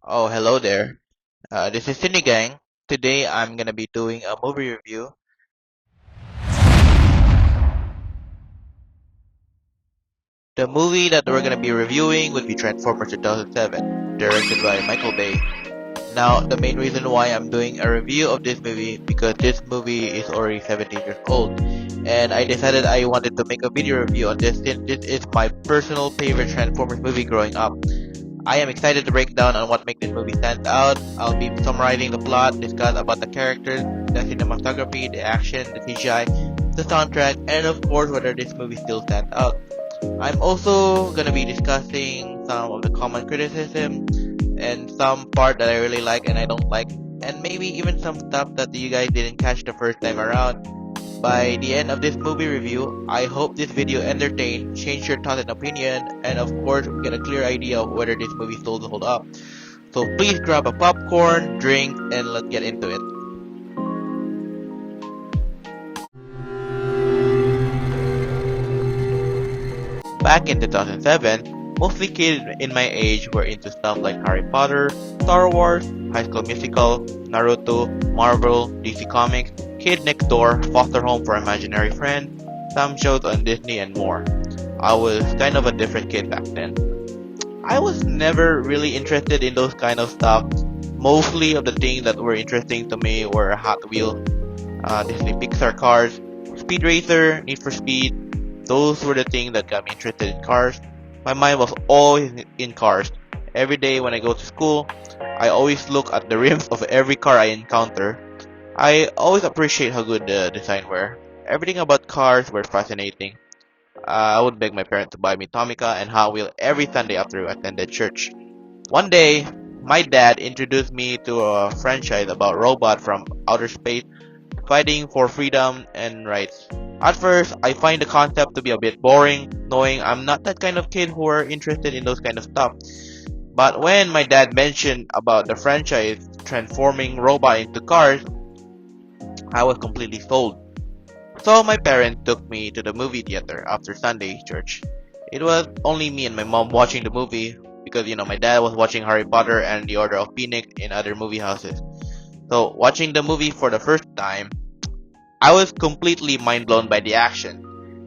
Oh, hello there. This is Cine Gang. Today I'm gonna be doing a movie review. The movie that we're gonna be reviewing would be Transformers 2007, directed by Michael Bay. Now, the main reason why I'm doing a review of this movie because this movie is already 17 years old, and I decided I wanted to make a video review on this since this is my personal favorite Transformers movie growing up. I am excited to break down on what makes this movie stand out. I'll be summarizing the plot, discuss about the characters, the cinematography, the action, the CGI, the soundtrack, and of course whether this movie still stands out. I'm also gonna be discussing some of the common criticism and some part that I really like and I don't like, and maybe even some stuff that you guys didn't catch the first time around. By the end of this movie review, I hope this video entertained, changed your thoughts and opinion, and of course get a clear idea of whether this movie still hold up. So please grab a popcorn, drink, and let's get into it. Back in 2007, mostly kids in my age were into stuff like Harry Potter, Star Wars, High School Musical, Naruto, Marvel, DC Comics, Kid Next Door, Foster Home for Imaginary Friends, some shows on Disney, and more. I was kind of a different kid back then. I was never really interested in those kind of stuff. Mostly of the things that were interesting to me were Hot Wheels, Disney Pixar cars, Speed Racer, Need for Speed. Those were the things that got me interested in cars. My mind was always in cars. Every day when I go to school, I always look at the rims of every car I encounter. I always appreciate how good the design were. Everything about cars were fascinating. I would beg my parents to buy me Tomica and Hot Wheel every Sunday after I attended church. One day, my dad introduced me to a franchise about robots from outer space fighting for freedom and rights. At first, I find the concept to be a bit boring, knowing I'm not that kind of kid who are interested in those kind of stuff. But when my dad mentioned about the franchise transforming robots into cars, I was completely sold. So my parents took me to the movie theater after Sunday church. It was only me and my mom watching the movie because my dad was watching Harry Potter and the Order of Phoenix in other movie houses. So watching the movie for the first time, I was completely mind blown by the action,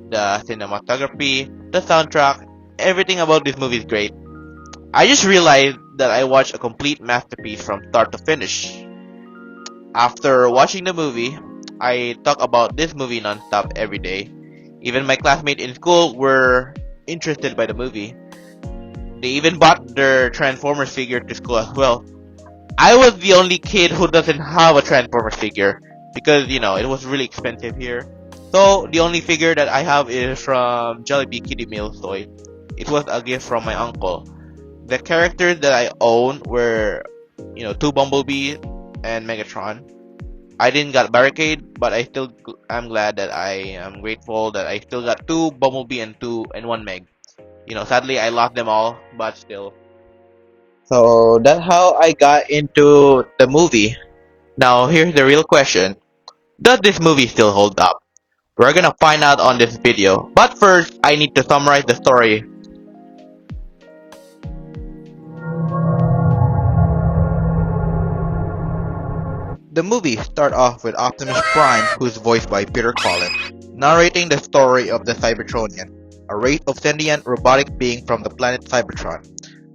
the cinematography, the soundtrack, everything about this movie is great. I just realized that I watched a complete masterpiece from start to finish. After watching the movie, I talk about this movie non-stop every day. Even my classmates in school were interested by the movie. They even bought their Transformers figure to school as well. I was the only kid who doesn't have a Transformers figure because it was really expensive here. So the only figure that I have is from Jollibee Kiddie Meals toy. It was a gift from my uncle. The characters that I own were, two Bumblebee and Megatron. I didn't got Barricade, but I'm glad that I am grateful that I still got two Bumblebee and one Meg. Sadly I lost them all, but still. So that's how I got into the movie. Now here's the real question. Does this movie still hold up? We're gonna find out on this video. But first, I need to summarize the story. The movie starts off with Optimus Prime, who is voiced by Peter Cullen, narrating the story of the Cybertronian, a race of sentient robotic beings from the planet Cybertron.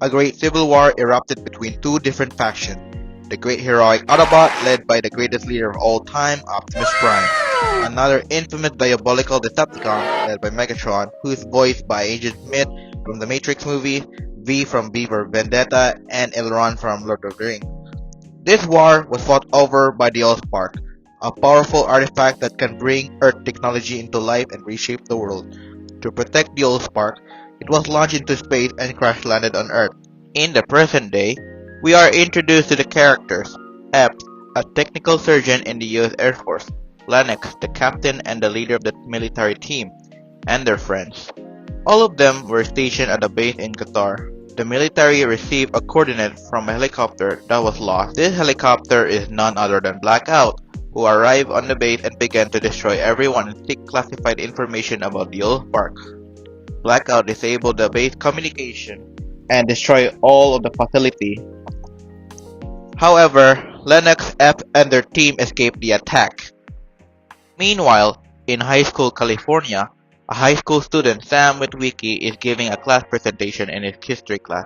A great civil war erupted between two different factions. The great heroic Autobot, led by the greatest leader of all time, Optimus Prime. Another infamous diabolical Decepticon, led by Megatron, who is voiced by Agent Smith from the Matrix movie, V from V for Vendetta, and Elrond from Lord of the Rings. This war was fought over by the Allspark, a powerful artifact that can bring Earth technology into life and reshape the world. To protect the Allspark, it was launched into space and crash landed on Earth. In the present day, we are introduced to the characters. Epps, a technical surgeon in the US Air Force, Lennox, the captain and the leader of the military team, and their friends. All of them were stationed at a base in Qatar. The military received a coordinate from a helicopter that was lost. This helicopter is none other than Blackout, who arrived on the base and began to destroy everyone and seek classified information about the old park. Blackout disabled the base communication and destroyed all of the facility. However, Lennox, F, and their team escape the attack. Meanwhile, in high school California, a high school student, Sam Witwicky, is giving a class presentation in his history class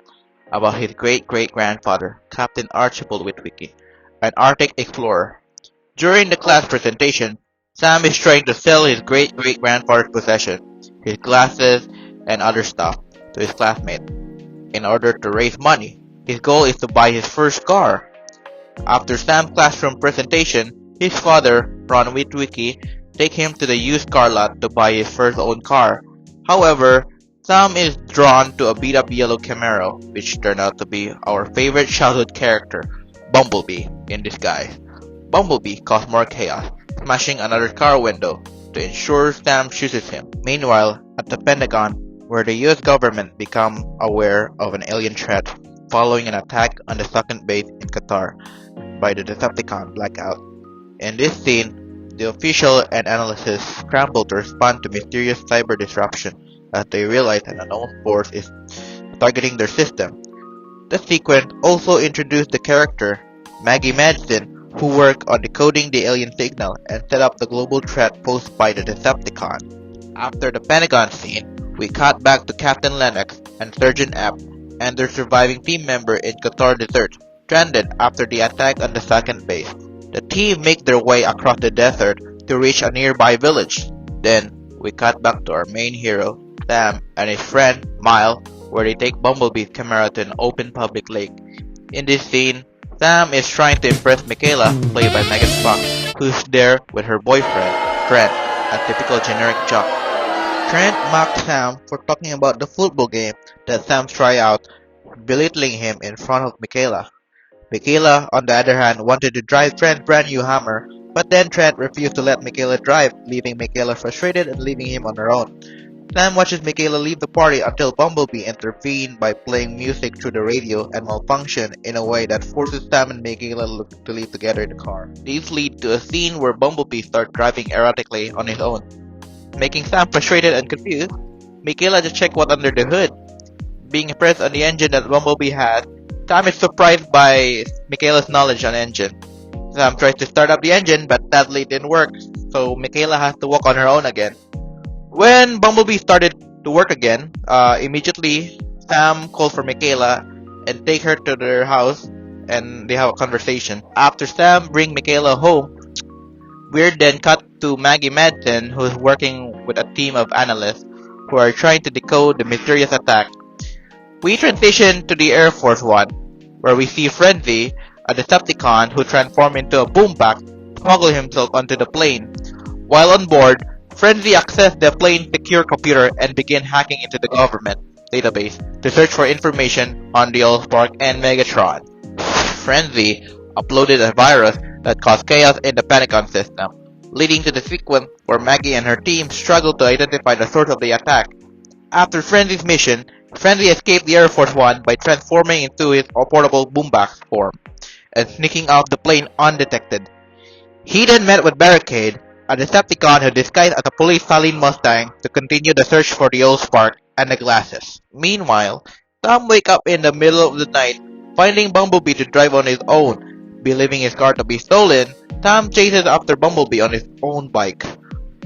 about his great-great-grandfather, Captain Archibald Witwicky, an Arctic explorer. During the class presentation, Sam is trying to sell his great-great-grandfather's possessions, his glasses, and other stuff, to his classmates. In order to raise money, his goal is to buy his first car. After Sam's classroom presentation, his father, Ron Witwicky, takes him to the used car lot to buy his first own car. However, Sam is drawn to a beat-up yellow Camaro, which turned out to be our favorite childhood character, Bumblebee, in disguise. Bumblebee caused more chaos, smashing another car window to ensure Sam chooses him. Meanwhile, at the Pentagon, where the US government become aware of an alien threat following an attack on the second base in Qatar by the Decepticon blackout. In this scene, the official and analysts scramble to respond to mysterious cyber disruption as they realize an unknown force is targeting their system. The sequence also introduced the character Maggie Madsen, who worked on decoding the alien signal and set up the global threat posed by the Decepticons. After the Pentagon scene, we cut back to Captain Lennox and Surgeon App and their surviving team member in Qatar Desert, stranded after the attack on the second base. The team make their way across the desert to reach a nearby village. Then, we cut back to our main hero, Sam, and his friend, Mile, where they take Bumblebee's camera to an open public lake. In this scene, Sam is trying to impress Michaela, played by Megan Fox, who's there with her boyfriend, Trent, a typical generic jock. Trent mocked Sam for talking about the football game that Sam tried out, belittling him in front of Michaela. Michaela, on the other hand, wanted to drive Trent's brand new Hammer, but then Trent refused to let Michaela drive, leaving Michaela frustrated and leaving him on her own. Sam watches Michaela leave the party until Bumblebee intervened by playing music through the radio and malfunction in a way that forces Sam and Michaela to leave together in the car. These lead to a scene where Bumblebee starts driving erratically on his own, making Sam frustrated and confused. Michaela just checks what's under the hood. Being impressed on the engine that Bumblebee has, Sam is surprised by Michaela's knowledge on engine. Sam tries to start up the engine, but sadly it didn't work, so Michaela has to walk on her own again. When Bumblebee started to work again, immediately Sam calls for Michaela and take her to their house, and they have a conversation. After Sam brings Michaela home, we're then cut to Maggie Madsen, who is working with a team of analysts who are trying to decode the mysterious attack. We transition to the Air Force One, where we see Frenzy, a Decepticon who transformed into a boombox, smuggle himself onto the plane. While on board, Frenzy accessed the plane's secure computer and began hacking into the government database to search for information on the Allspark and Megatron. Frenzy uploaded a virus that caused chaos in the Pentagon system, leading to the sequence where Maggie and her team struggle to identify the source of the attack. After Frenzy's mission, Frenzy escaped the Air Force One by transforming into his portable boombox form and sneaking off the plane undetected. He then met with Barricade, a Decepticon who disguised as a police Saline Mustang to continue the search for the Allspark and the glasses. Meanwhile, Sam wakes up in the middle of the night, finding Bumblebee to drive on his own. Believing his car to be stolen, Sam chases after Bumblebee on his own bike.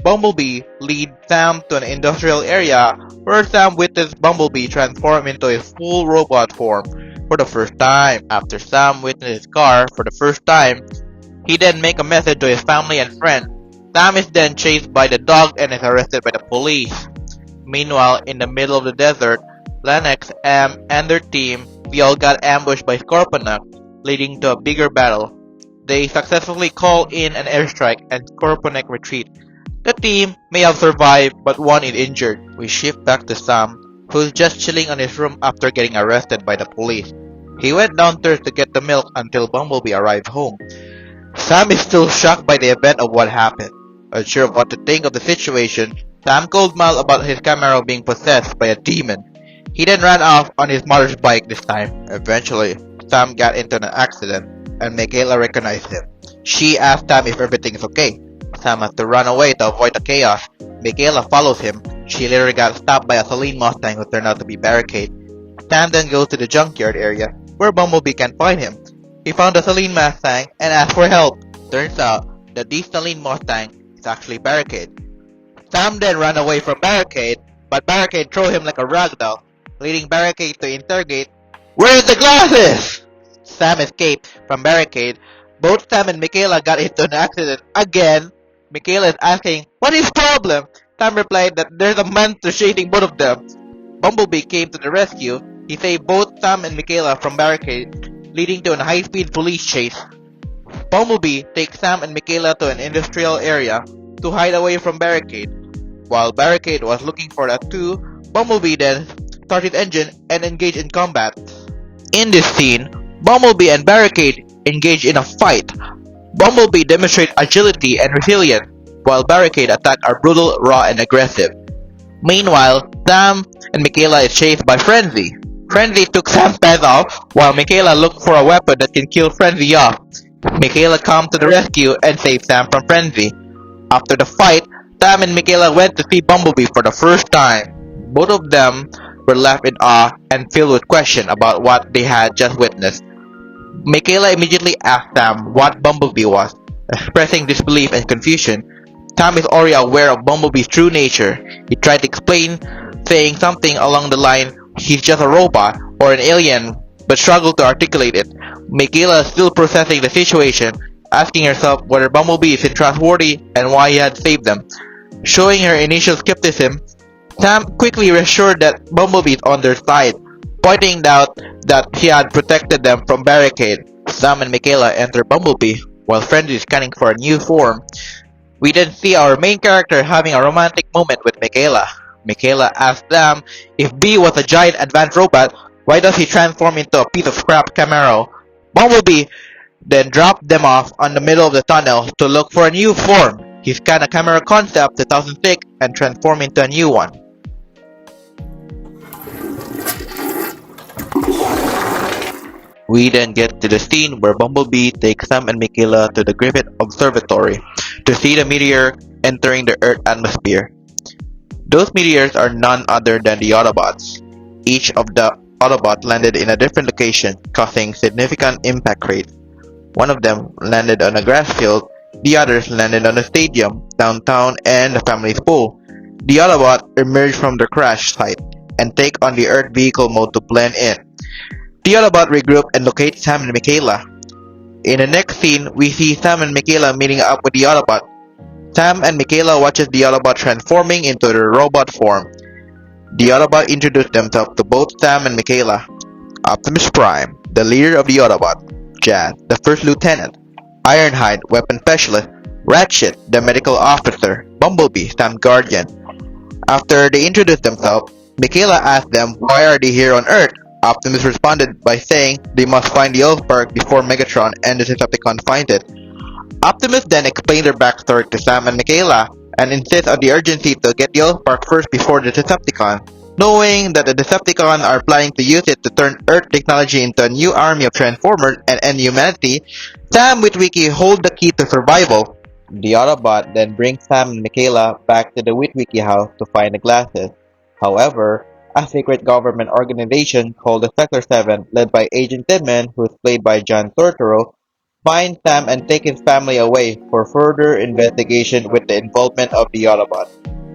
Bumblebee leads Sam to an industrial area where Sam witnesses Bumblebee transform into his full robot form for the first time. After Sam witnesses his car for the first time, he then makes a message to his family and friends. Sam is then chased by the dog and is arrested by the police. Meanwhile, in the middle of the desert, Lennox, M, and their team, we all got ambushed by Scorponok, leading to a bigger battle. They successfully call in an airstrike and Scorponok retreat. The team may have survived, but one is injured. We shift back to Sam, who's just chilling on his room after getting arrested by the police. He went downstairs to get the milk until Bumblebee arrived home. Sam is still shocked by the event of what happened. Unsure of what to think of the situation, Sam called Mal about his Camaro being possessed by a demon. He then ran off on his mother's bike this time. Eventually, Sam got into an accident, and Michaela recognized him. She asked Sam if everything is okay. Sam has to run away to avoid the chaos. Michaela follows him. She later got stopped by a Saline Mustang who turned out to be Barricade. Sam then goes to the junkyard area, where Bumblebee can find him. He found a Saline Mustang and asked for help. Turns out that this Saline Mustang is actually Barricade. Sam then ran away from Barricade, but Barricade threw him like a rag doll, leading Barricade to interrogate, "Where's the glasses?" Sam escaped from Barricade. Both Sam and Michaela got into an accident again. Michaela is asking, "What is the problem?" Sam replied that there's a monster chasing both of them. Bumblebee came to the rescue. He saved both Sam and Michaela from Barricade, leading to a high-speed police chase. Bumblebee takes Sam and Michaela to an industrial area to hide away from Barricade. While Barricade was looking for the two, Bumblebee then started engine and engaged in combat. In this scene, Bumblebee and Barricade engage in a fight. Bumblebee demonstrates agility and resilience, while Barricade attack are brutal, raw, and aggressive. Meanwhile, Sam and Michaela is chased by Frenzy. Frenzy took Sam's pants off, while Michaela looked for a weapon that can kill Frenzy off. Michaela comes to the rescue and saves Sam from Frenzy. After the fight, Sam and Michaela went to see Bumblebee for the first time. Both of them were left in awe and filled with questions about what they had just witnessed. Michaela immediately asked Sam what Bumblebee was, expressing disbelief and confusion. Sam is already aware of Bumblebee's true nature. He tried to explain, saying something along the line, "He's just a robot or an alien," but struggled to articulate it. Michaela is still processing the situation, asking herself whether Bumblebee is trustworthy and why he had saved them. Showing her initial skepticism, Sam quickly reassured that Bumblebee is on their side, pointing out that he had protected them from Barricade. Sam and Michaela enter Bumblebee, while Frenzy is scanning for a new form. We then see our main character having a romantic moment with Michaela. Michaela asks Sam if B was a giant advanced robot, why does he transform into a piece of scrap Camaro? Bumblebee then dropped them off on the middle of the tunnel to look for a new form. He scanned a camera concept 2006 and transformed into a new one. We then get to the scene where Bumblebee takes Sam and Michaela to the Griffith Observatory to see the meteor entering the Earth atmosphere. Those meteors are none other than the Autobots. Each of the Autobots landed in a different location, causing significant impact rates. One of them landed on a grass field, the others landed on a stadium, downtown, and a family's pool. The Autobots emerge from the crash site and take on the Earth vehicle mode to blend in. The Autobot regroup and locate Sam and Michaela. In the next scene, we see Sam and Michaela meeting up with the Autobot. Sam and Michaela watches the Autobot transforming into their robot form. The Autobot introduced themselves to both Sam and Michaela. Optimus Prime, the leader of the Autobot. Jazz, the first lieutenant. Ironhide, weapon specialist. Ratchet, the medical officer. Bumblebee, Sam's guardian. After they introduced themselves, Michaela asked them why are they here on Earth. Optimus responded by saying they must find the Allspark before Megatron and the Decepticons find it. Optimus then explained their backstory to Sam and Michaela and insists on the urgency to get the Allspark first before the Decepticons. Knowing that the Decepticons are planning to use it to turn Earth technology into a new army of Transformers and end humanity, Sam Witwicky holds the key to survival. The Autobot then brings Sam and Michaela back to the Witwicky house to find the glasses. However, a secret government organization called the Sector 7, led by Agent Tidman, who is played by John Turturro, finds Sam and takes his family away for further investigation with the involvement of the Autobot.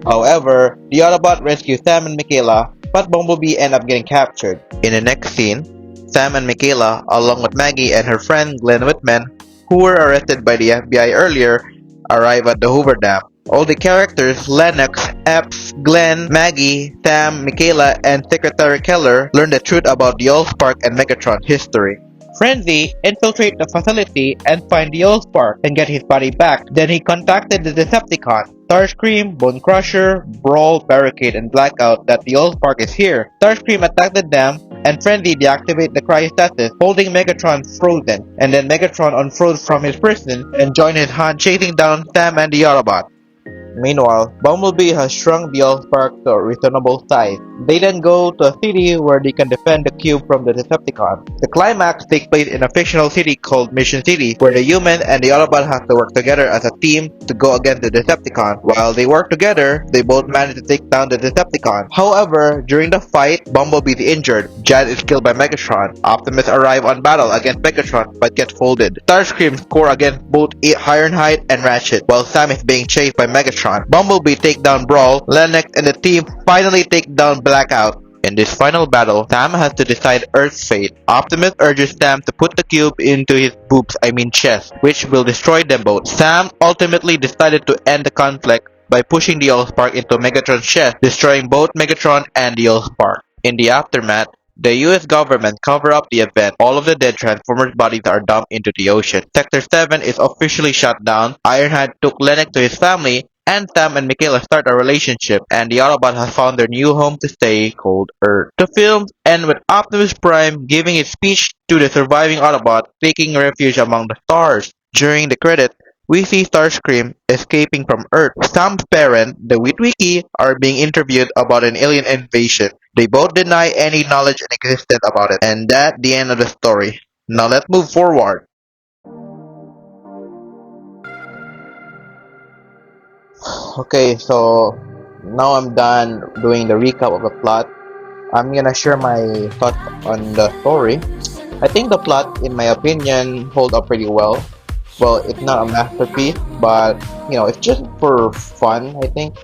However, the Autobot rescues Sam and Michaela, but Bumblebee ends up getting captured. In the next scene, Sam and Michaela, along with Maggie and her friend Glenn Whitman, who were arrested by the FBI earlier, arrive at the Hoover Dam. All the characters, Lennox, Epps, Glenn, Maggie, Sam, Michaela, and Secretary Keller learn the truth about the Allspark and Megatron history. Frenzy infiltrates the facility and finds the Allspark and get his body back. Then he contacted the Decepticons, Starscream, Bone Crusher, Brawl, Barricade, and Blackout that the Allspark is here. Starscream attacked them and Frenzy deactivates the cryostasis, holding Megatron frozen. And then Megatron unfroze from his prison and joined his hunt chasing down Sam and the Autobot. Meanwhile, Bumblebee has shrunk the Allspark to a reasonable size. They then go to a city where they can defend the cube from the Decepticons. The climax takes place in a fictional city called Mission City, where the human and the Autobot have to work together as a team to go against the Decepticons. While they work together, they both manage to take down the Decepticons. However, during the fight, Bumblebee is injured, Jet is killed by Megatron, Optimus arrives on battle against Megatron but gets folded. Starscream score against both Ironhide and Ratchet, while Sam is being chased by Megatron. Bumblebee take down Brawl, Lennox and the team finally take down Blackout. In this final battle, Sam has to decide Earth's fate. Optimus urges Sam to put the cube into his chest, which will destroy them both. Sam ultimately decided to end the conflict by pushing the Allspark into Megatron's chest, destroying both Megatron and the Allspark. In the aftermath, the US government cover up the event. All of the dead Transformers bodies are dumped into the ocean. Sector 7 is officially shut down. Ironhide took Lennox to his family, and Sam and Michaela start a relationship, and the Autobots have found their new home to stay, called Earth. The films end with Optimus Prime giving his speech to the surviving Autobot, taking refuge among the stars. During the credits, we see Starscream escaping from Earth. Sam's parents, the Witwicky, are being interviewed about an alien invasion. They both deny any knowledge in existence about it, and that's the end of the story. Now let's move forward. Okay, so now I'm done doing the recap of the plot. I'm gonna share my thoughts on the story. I think the plot, in my opinion, hold up pretty well. Well, it's not a masterpiece, but it's just for fun. I think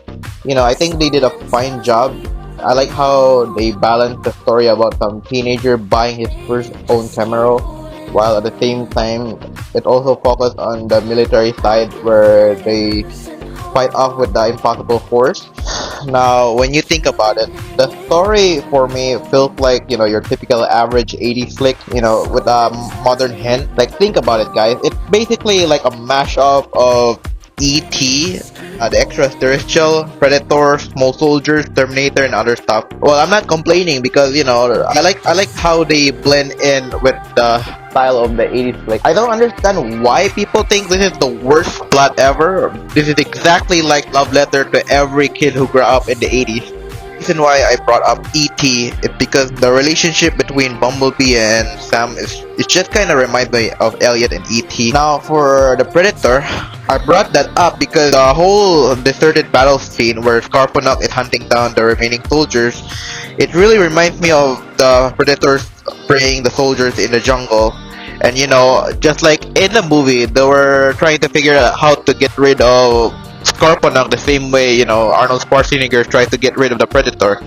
they did a fine job. I like how they balanced the story about some teenager buying his first own camera, while at the same time, it also focused on the military side where they fight off with the impossible force. Now, when you think about it, the story for me feels like, your typical average 80s flick, with a modern hint. Like, think about it, guys. It's basically like a mashup of E.T., the extraterrestrial, Predator, Small Soldiers, Terminator, and other stuff. Well, I'm not complaining because I like how they blend in with the style of the 80s flick. I don't understand why people think this is the worst plot ever. This is exactly like Love Letter to every kid who grew up in the 80s. The reason why I brought up E.T. is because the relationship between Bumblebee and Sam it just kind of reminds me of Elliot and E.T. Now, for the Predator, I brought that up because the whole deserted battle scene where Scarponok is hunting down the remaining soldiers, it really reminds me of the Predators spraying the soldiers in the jungle. And just like in the movie, they were trying to figure out how to get rid of Scorponok the same way, Arnold Schwarzenegger tried to get rid of the Predator.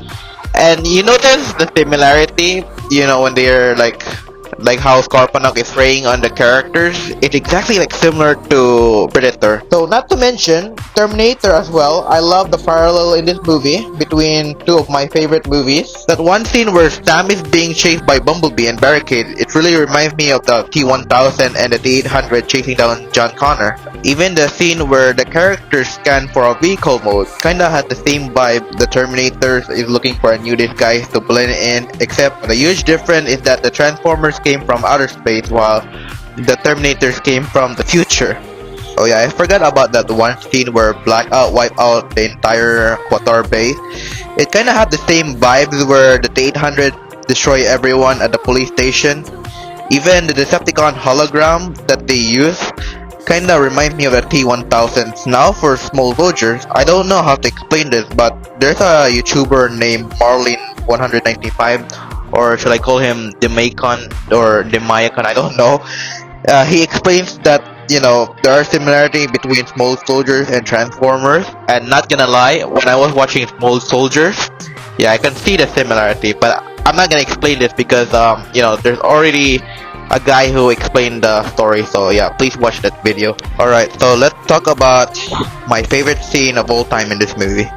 And you notice the similarity, when they're like how Scorponok is spraying on the characters. It's exactly like similar to Predator. So not to mention Terminator as well. I love the parallel in this movie between two of my favorite movies. That one scene where Sam is being chased by Bumblebee and Barricade, it really reminds me of the T-1000 and the T-800 chasing down John Connor. Even the scene where the characters scan for a vehicle mode kinda had the same vibe. The Terminator is looking for a new disguise to blend in, except the huge difference is that the Transformers came from outer space while the Terminators came from the future. Oh yeah, I forgot about that one scene where Blackout wiped out the entire Quator base. It kinda had the same vibes where the T-800 destroy everyone at the police station. Even the Decepticon hologram that they use kinda reminds me of the T-1000s. Now for Small Soldiers, I don't know how to explain this, but there's a YouTuber named Marlin195, or should I call him Demacon or Demayacon, I don't know. He explains that, there are similarities between Small Soldiers and Transformers, and not gonna lie, when I was watching Small Soldiers, yeah, I can see the similarity, but I'm not gonna explain this because, there's already a guy who explained the story, so yeah, please watch that video. Alright, so let's talk about my favorite scene of all time in this movie.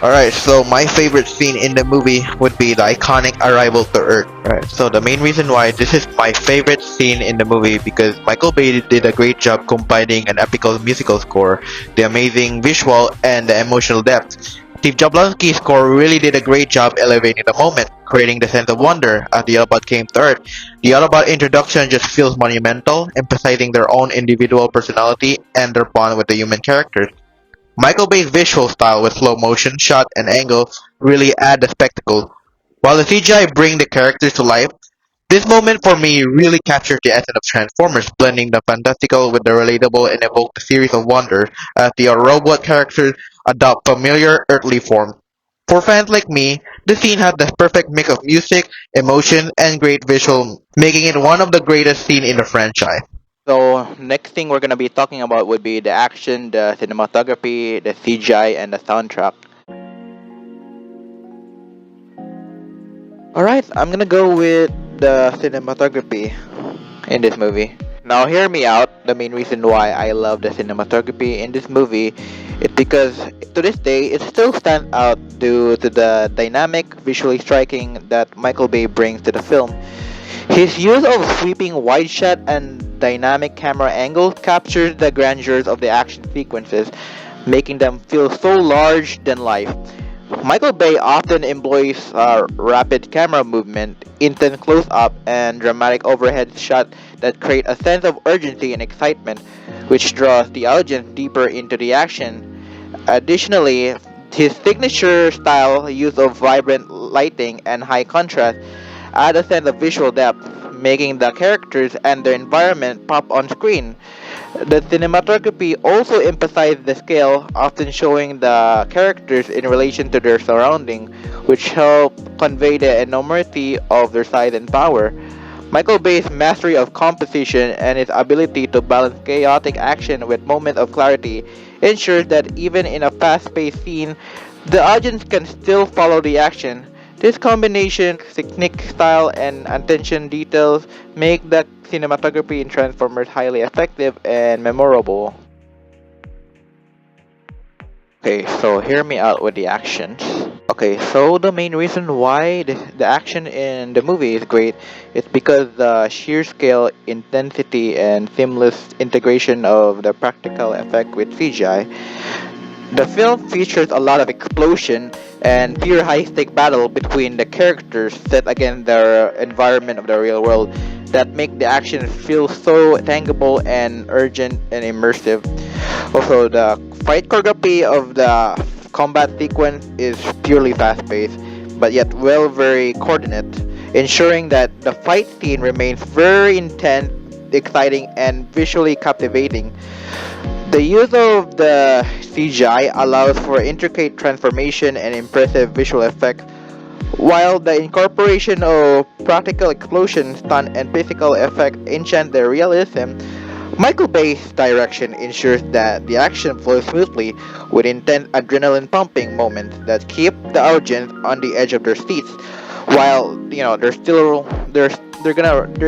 Alright, so my favorite scene in the movie would be the iconic arrival to Earth. Alright, so the main reason why this is my favorite scene in the movie because Michael Bay did a great job combining an epical musical score, the amazing visual, and the emotional depth. Steve Jablonski's score really did a great job elevating the moment, creating the sense of wonder as the Autobot came to Earth. The Autobot introduction just feels monumental, emphasizing their own individual personality and their bond with the human characters. Michael Bay's visual style with slow motion shot and angle really add the spectacle, while the CGI bring the characters to life. This moment for me really captured the essence of Transformers, blending the fantastical with the relatable and evoked a series of wonder as the robot characters adopt familiar earthly form. For fans like me, the scene had the perfect mix of music, emotion, and great visual, making it one of the greatest scenes in the franchise. So next thing we're gonna be talking about would be the action, the cinematography, the CGI, and the soundtrack. All right, I'm gonna go with the cinematography in this movie. Now, hear me out. The main reason why I love the cinematography in this movie is because to this day it still stands out due to the dynamic, visually striking that Michael Bay brings to the film. His use of sweeping wide shot and dynamic camera angles captures the grandeurs of the action sequences, making them feel so large than life. Michael Bay often employs rapid camera movement, intense close-up, and dramatic overhead shots that create a sense of urgency and excitement, which draws the audience deeper into the action. Additionally, his signature style use of vibrant lighting and high contrast add a sense of visual depth, making the characters and their environment pop on screen. The cinematography also emphasized the scale, often showing the characters in relation to their surrounding, which help convey the enormity of their size and power. Michael Bay's mastery of composition and his ability to balance chaotic action with moments of clarity ensures that even in a fast-paced scene, the audience can still follow the action. This combination of technique, style, and attention details make the cinematography in Transformers highly effective and memorable. Okay, so hear me out with the actions. Okay, so the main reason why the action in the movie is great is because the sheer scale, intensity, and seamless integration of the practical effect with CGI. The film features a lot of explosion and pure high-stake battle between the characters set against the environment of the real world that make the action feel so tangible and urgent and immersive. Also, the fight choreography of the combat sequence is purely fast-paced, but yet very coordinate, ensuring that the fight scene remains very intense, exciting, and visually captivating. The use of the CGI allows for intricate transformation and impressive visual effects, while the incorporation of practical explosions, stunt, and physical effects enchant the realism. Michael Bay's direction ensures that the action flows smoothly with intense adrenaline pumping moments that keep the audience on the edge of their seats, while they're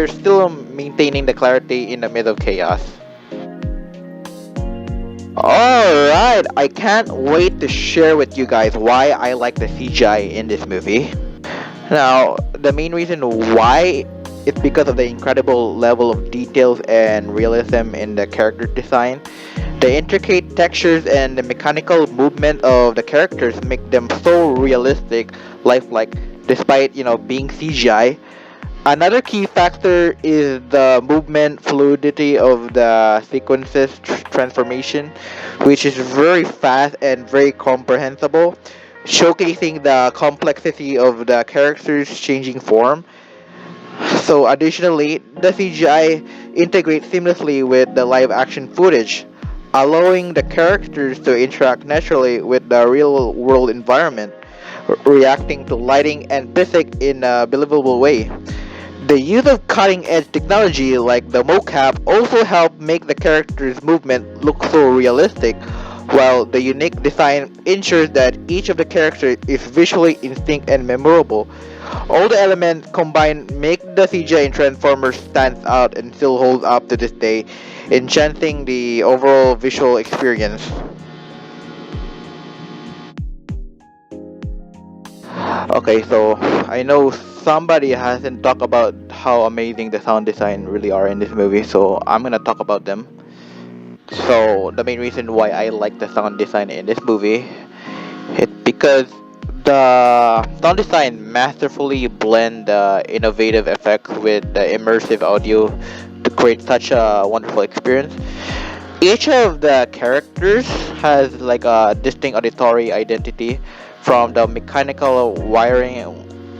still maintaining the clarity in the middle of chaos. Alright, I can't wait to share with you guys why I like the CGI in this movie. Now, the main reason why is because of the incredible level of details and realism in the character design. The intricate textures and the mechanical movement of the characters make them so realistic, lifelike, despite being CGI. Another key factor is the movement fluidity of the sequences transformation, which is very fast and very comprehensible, showcasing the complexity of the characters changing form. So, additionally, the CGI integrates seamlessly with the live action footage, allowing the characters to interact naturally with the real world environment, reacting to lighting and physics in a believable way. The use of cutting edge technology like the mocap also helped make the character's movement look so realistic, while the unique design ensures that each of the characters is visually distinct and memorable. All the elements combined make the CGI in Transformers stands out and still holds up to this day, enchanting the overall visual experience. Okay, so I know somebody hasn't talked about how amazing the sound design really are in this movie, so I'm gonna talk about them. So the main reason why I like the sound design in this movie is because the sound design masterfully blend the innovative effects with the immersive audio to create such a wonderful experience. Each of the characters has like a distinct auditory identity, from the mechanical wiring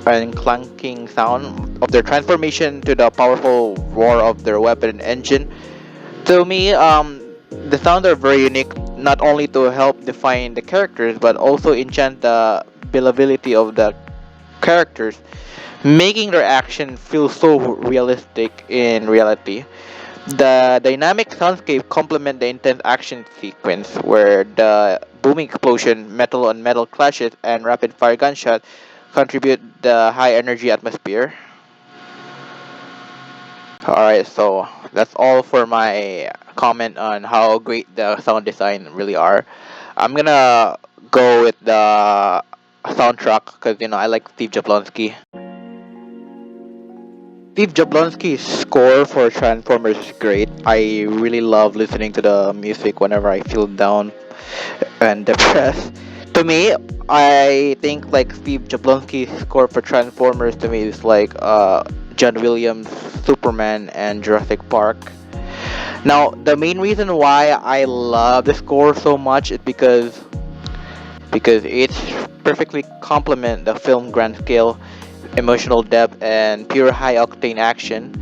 and clanking sound of their transformation to the powerful roar of their weapon and engine. To me, the sounds are very unique, not only to help define the characters, but also enchant the believability of the characters, making their action feel so realistic in reality. The dynamic soundscape complement the intense action sequence, where the booming explosion, metal on metal clashes, and rapid fire gunshot contribute the high energy atmosphere. Alright, so that's all for my comment on how great the sound design really are. I'm gonna go with the soundtrack because I like Steve Jablonsky. Steve Jablonsky's score for Transformers is great. I really love listening to the music whenever I feel down and depressed. To me, I think like Steve Jablonsky's score for Transformers to me is like John Williams' Superman and Jurassic Park. Now, the main reason why I love the score so much is because it's perfectly complement the film grand scale, emotional depth, and pure high octane action.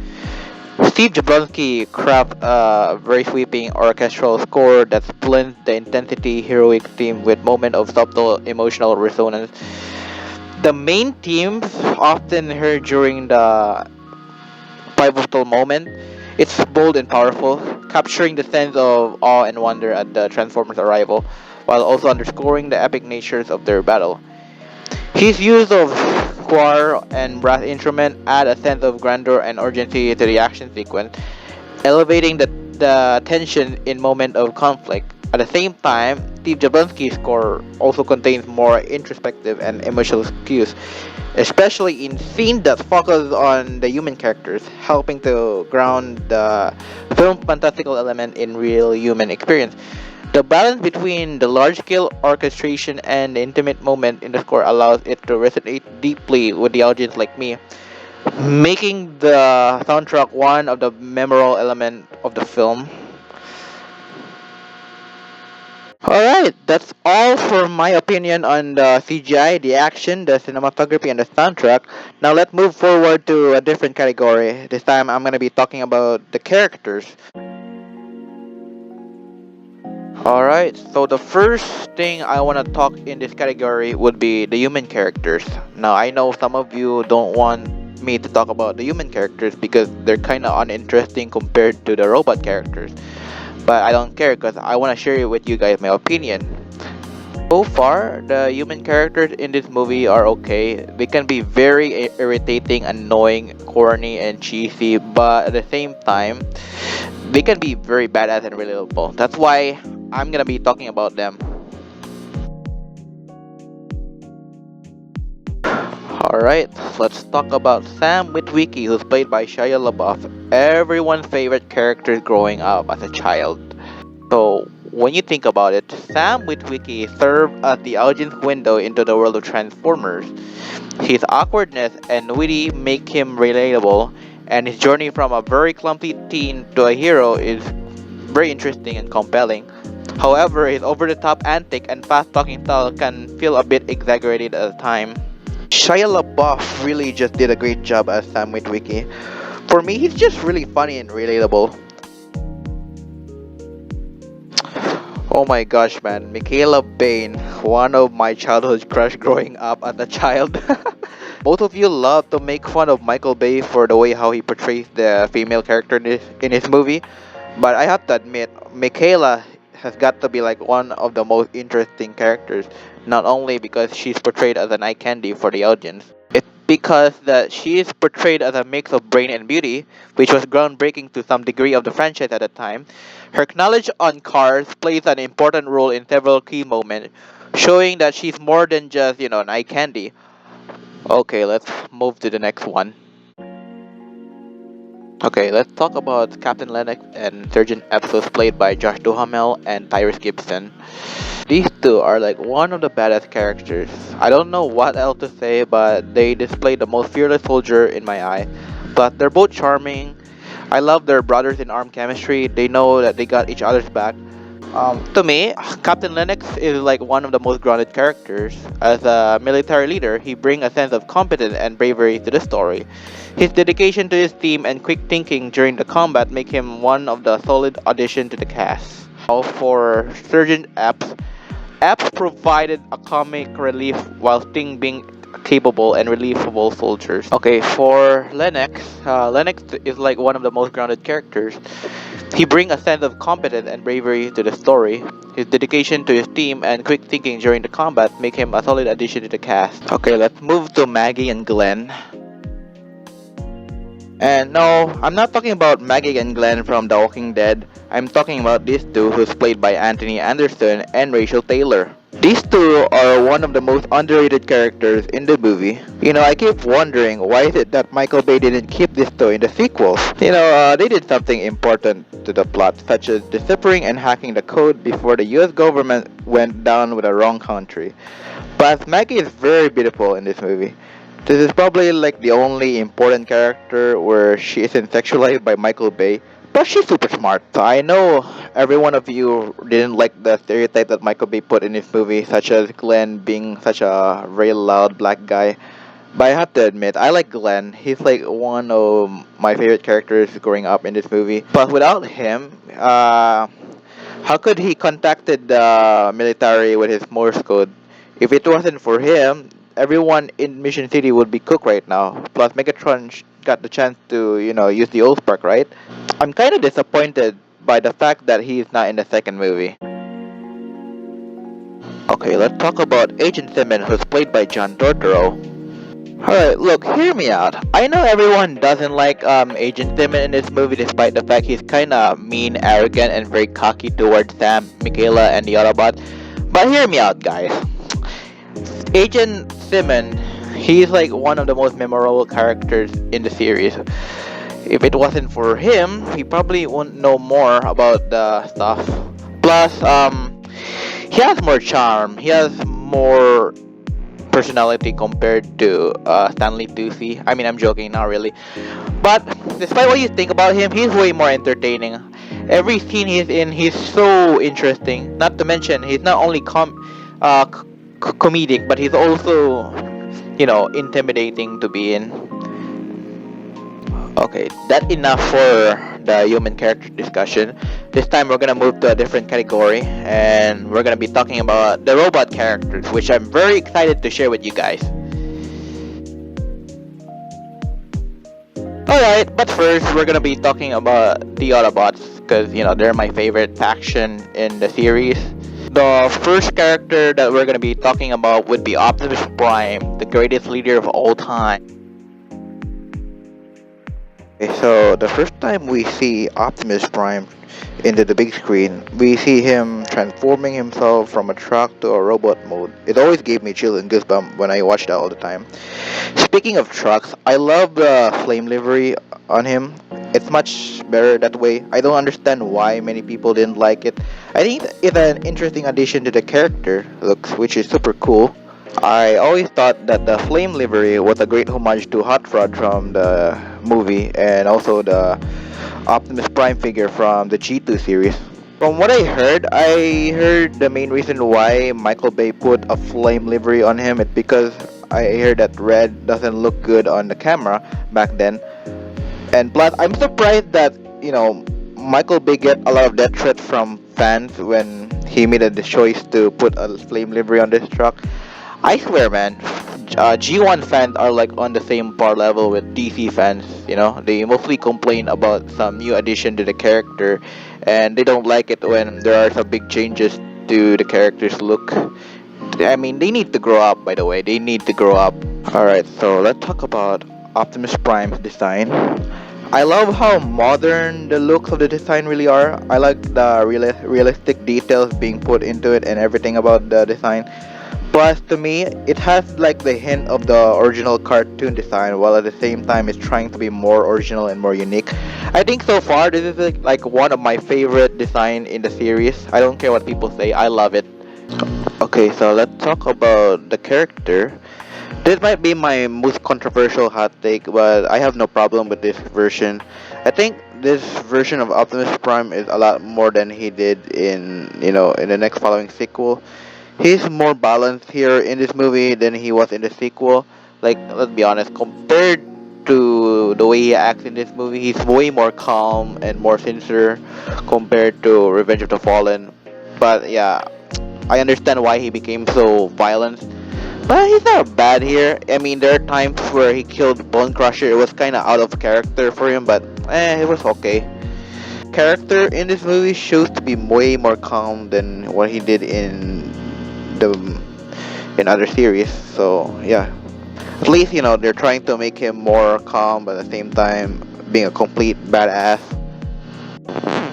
Steve Jablonsky crafted a very sweeping orchestral score that blends the intensity heroic theme with moment of subtle emotional resonance. The main themes often heard during the pivotal moment. It's bold and powerful, capturing the sense of awe and wonder at the Transformers' arrival, while also underscoring the epic natures of their battle. His use of choir and brass instrument add a sense of grandeur and urgency to the action sequence, elevating the tension in moment of conflict. At the same time, Steve Jablonsky's score also contains more introspective and emotional cues, especially in scenes that focus on the human characters, helping to ground the film's fantastical element in real human experience. The balance between the large-scale orchestration and the intimate moment in the score allows it to resonate deeply with the audience like me, making the soundtrack one of the memorable elements of the film. Alright, that's all for my opinion on the CGI, the action, the cinematography, and the soundtrack. Now let's move forward to a different category. This time I'm gonna be talking about the characters. Alright, so the first thing I wanna talk in this category would be the human characters. Now I know some of you don't want me to talk about the human characters because they're kinda uninteresting compared to the robot characters. But I don't care because I wanna share with you guys my opinion. So far, the human characters in this movie are okay. They can be very irritating, annoying, corny, and cheesy, but at the same time, they can be very badass and relatable. That's why I'm gonna be talking about them. Alright, let's talk about Sam Witwicky, who's played by Shia LaBeouf, everyone's favorite character growing up as a child. So, when you think about it, Sam Witwicky served as the audience window into the world of Transformers. His awkwardness and witty make him relatable, and his journey from a very clumsy teen to a hero is very interesting and compelling. However, his over-the-top antic and fast-talking style can feel a bit exaggerated at the time. Shia LaBeouf really just did a great job as Sam Witwicky. For me, he's just really funny and relatable. Oh my gosh, man. Michaela Bain, one of my childhood crush growing up as a child. Both of you love to make fun of Michael Bay for the way how he portrays the female character in his movie, but I have to admit, Michaela has got to be like one of the most interesting characters, not only because she's portrayed as an eye candy for the audience, it's because that she is portrayed as a mix of brain and beauty, which was groundbreaking to some degree of the franchise at the time. Her knowledge on cars plays an important role in several key moments, showing that she's more than just, an eye candy. Okay, let's move to the next one. Okay, let's talk about Captain Lennox and Sergeant Epsos played by Josh Duhamel and Tyrese Gibson. These two are like one of the baddest characters. I don't know what else to say, but they display the most fearless soldier in my eye. But they're both charming, I love their brothers in arm chemistry. They know that they got each other's back. To me, Captain Lennox is like one of the most grounded characters. As a military leader, he brings a sense of competence and bravery to the story. His dedication to his team and quick thinking during the combat make him one of the solid addition to the cast. Now for Sergeant Epps, Epps provided a comic relief while Sting being capable and relievable soldiers. Okay, for Lennox, Lennox is like one of the most grounded characters. He brings a sense of competence and bravery to the story. His dedication to his team and quick thinking during the combat make him a solid addition to the cast. Okay, let's move to Maggie and Glenn. And no, I'm not talking about Maggie and Glenn from The Walking Dead. I'm talking about these two who's played by Anthony Anderson and Rachel Taylor. These two are one of the most underrated characters in the movie. You know, I keep wondering why is it that Michael Bay didn't keep these two in the sequels? You know, they did something important to the plot, such as deciphering and hacking the code before the US government went down with the wrong country. But Maggie is very beautiful in this movie. This is probably like the only important character where she isn't sexualized by Michael Bay, but she's super smart. So I know every one of you didn't like the stereotype that Michael Bay put in his movie, such as Glenn being such a very loud black guy. But I have to admit, I like Glenn. He's like one of my favorite characters growing up in this movie. But without him, how could he contacted the military with his Morse code? If it wasn't for him, everyone in Mission City would be cooked right now. Plus, Megatron got the chance to, use the old spark, right? I'm kind of disappointed by the fact that he is not in the second movie. Okay, let's talk about Agent Simmons, who's played by John Turturro. Alright, look, hear me out. I know everyone doesn't like Agent Simmons in this movie despite the fact he's kinda mean, arrogant, and very cocky towards Sam, Michaela, and the Autobots. But hear me out, guys. Agent Simmons, he's like one of the most memorable characters in the series. If it wasn't for him, he probably wouldn't know more about the stuff. Plus, he has more charm. He has more personality compared to Stanley Tucci. I mean, I'm joking, not really. But despite what you think about him, he's way more entertaining. Every scene he's in, he's so interesting. Not to mention, he's not only comedic, but he's also, intimidating to be in. Okay, that's enough for the human character discussion. This time we're gonna move to a different category and we're gonna be talking about the robot characters, which I'm very excited to share with you guys. Alright, but first we're gonna be talking about the Autobots because they're my favorite faction in the series. The first character that we're gonna be talking about would be Optimus Prime, the greatest leader of all time. Okay, so the first time we see Optimus Prime into the big screen, we see him transforming himself from a truck to a robot mode. It always gave me chill and goosebumps when I watched that all the time. Speaking of trucks, I love the flame livery on him. It's much better that way. I don't understand why many people didn't like it. I think it's an interesting addition to the character looks, which is super cool. I always thought that the flame livery was a great homage to Hot Rod from the movie and also the Optimus Prime figure from the G2 series. From what I heard the main reason why Michael Bay put a flame livery on him is because I heard that red doesn't look good on the camera back then. And plus, I'm surprised that, Michael Bay get a lot of death threats from fans when he made the choice to put a flame livery on this truck. I swear, man, G1 fans are like on the same par level with DC fans. They mostly complain about some new addition to the character, and they don't like it when there are some big changes to the character's look. I mean, they need to grow up. By the way, they need to grow up. All right, so let's talk about Optimus Prime's design. I love how modern the looks of the design really are. I like the realistic details being put into it and everything about the design. Plus, to me, it has like the hint of the original cartoon design, while at the same time it's trying to be more original and more unique. I think so far this is like one of my favorite design in the series. I don't care what people say, I love it. Okay, so let's talk about the character. This might be my most controversial hot take, but I have no problem with this version. I think this version of Optimus Prime is a lot more than he did in the next following sequel. He's more balanced here in this movie than he was in the sequel. Like, let's be honest, compared to the way he acts in this movie, he's way more calm and more sincere compared to Revenge of the Fallen. But yeah, I understand why he became so violent. But he's not bad here. I mean, there are times where he killed Bone Crusher. It was kind of out of character for him, but it was okay. Character in this movie shows to be way more calm than what he did the in other series. So yeah, at least they're trying to make him more calm, but at the same time being a complete badass.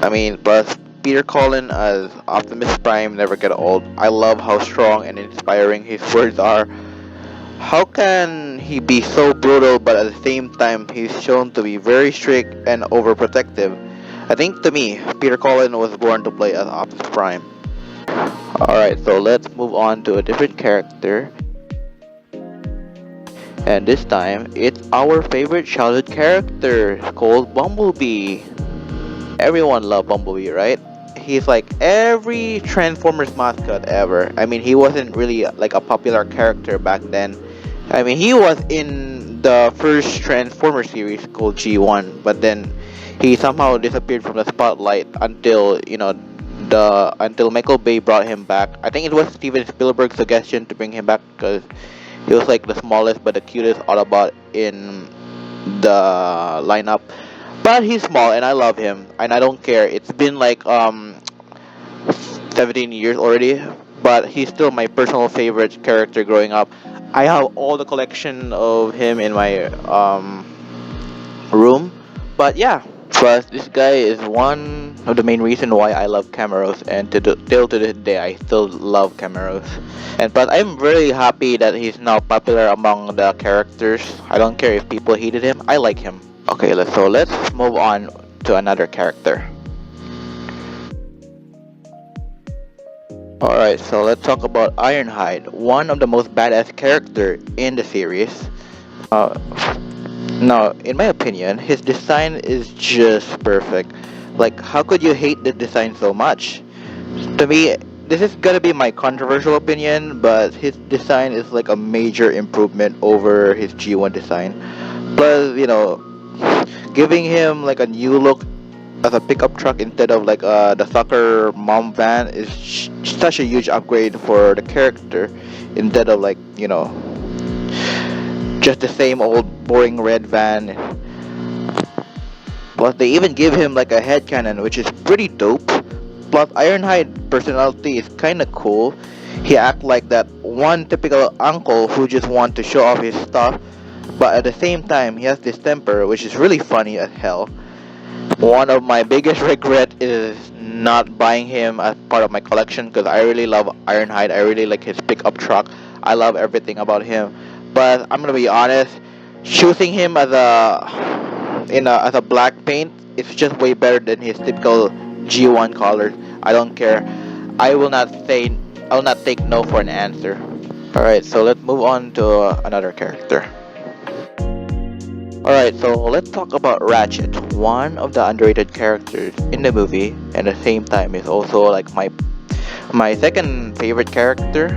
I mean, plus Peter Cullen as Optimus Prime never get old. I love how strong and inspiring his words are. How can he be so brutal, but at the same time he's shown to be very strict and overprotective? I think to me, Peter Cullen was born to play as Optimus Prime. Alright, so let's move on to a different character. And this time, it's our favorite childhood character called Bumblebee. Everyone loved Bumblebee, right? He's like every Transformers mascot ever. I mean, he wasn't really like a popular character back then. I mean, he was in the first Transformers series called G1, but then he somehow disappeared from the spotlight until until Michael Bay brought him back. I think it was Steven Spielberg's suggestion to bring him back because he was like the smallest but the cutest Autobot in the lineup. But he's small and I love him and I don't care. It's been like 17 years already, but he's still my personal favorite character growing up. I have all the collection of him in my room. But yeah, plus this guy is one of the main reason why I love Camaros, and till to this day I still love Camaros. And but I'm very happy that he's now popular among the characters. I don't care if people hated him. I like him. Okay, let's move on to another character. Alright, so let's talk about Ironhide, one of the most badass character in the series. Uh, Now, in my opinion, his design is just perfect. Like, how could you hate the design so much? To me, this is gonna be my controversial opinion, but his design is like a major improvement over his G1 design. Plus, giving him like a new look as a pickup truck instead of like the soccer mom van is such a huge upgrade for the character instead of like just the same old boring red van. Plus, they even give him like a head cannon, which is pretty dope. Plus, Ironhide personality is kinda cool. He act like that one typical uncle who just want to show off his stuff, but at the same time, he has this temper, which is really funny as hell. One of my biggest regret is not buying him as part of my collection because I really love Ironhide. I really like his pickup truck. I love everything about him. But I'm gonna be honest, choosing him as a black paint, it's just way better than his typical G1 colors. I don't care. I will not say I will not take no for an answer. All right, so let's move on to another character. Alright, so let's talk about Ratchet, one of the underrated characters in the movie, and at the same time is also like my second favorite character.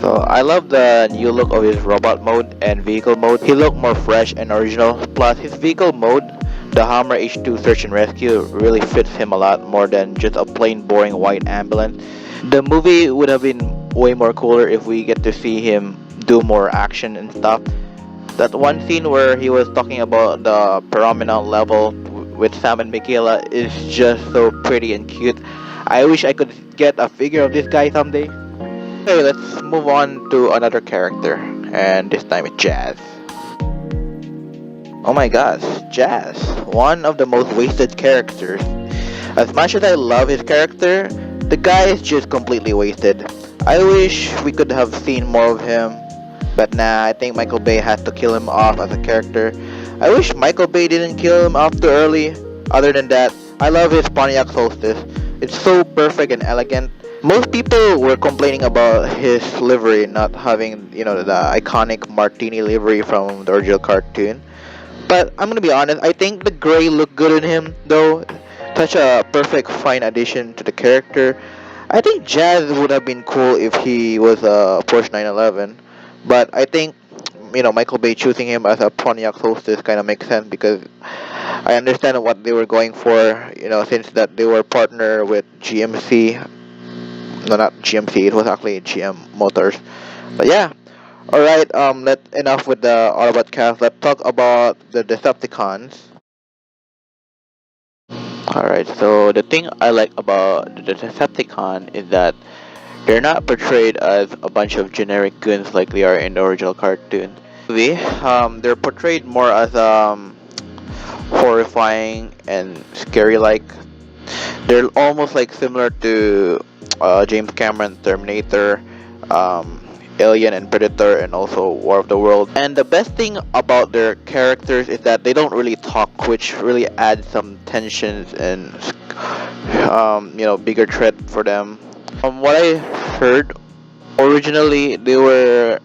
So I love the new look of his robot mode and vehicle mode. He looked more fresh and original. Plus his vehicle mode, the Hammer H2 Search and Rescue, really fits him a lot more than just a plain boring white ambulance. The movie would have been way more cooler if we get to see him do more action and stuff. That one scene where he was talking about the pyramidal level with Sam and Michaela is just so pretty and cute. I wish I could get a figure of this guy someday. Okay, let's move on to another character, and this time it's Jazz. Oh my gosh, Jazz, one of the most wasted characters. As much as I love his character, the guy is just completely wasted. I wish we could have seen more of him. But nah, I think Michael Bay had to kill him off as a character. I wish Michael Bay didn't kill him off too early. Other than that, I love his Pontiac Solstice. It's so perfect and elegant. Most people were complaining about his livery not having, the iconic martini livery from the original cartoon. But I'm gonna be honest, I think the gray looked good in him, though. Such a perfect, fine addition to the character. I think Jazz would have been cool if he was a Porsche 911, but I think Michael Bay choosing him as a Pontiac hostess kind of makes sense because I understand what they were going for. Since that they were partner with GMC, no, not GMC, it was actually GM Motors. But yeah, all right. Let enough with the Autobot cast. Let's talk about the Decepticons. All right. So the thing I like about the Decepticon is that they're not portrayed as a bunch of generic goons like they are in the original cartoon. Movie, they're portrayed more as horrifying and scary like. They're almost like similar to James Cameron Terminator, um, Alien and Predator, and also War of the World. And the best thing about their characters is that they don't really talk, which really adds some tensions and bigger threat for them. From what I heard, originally they were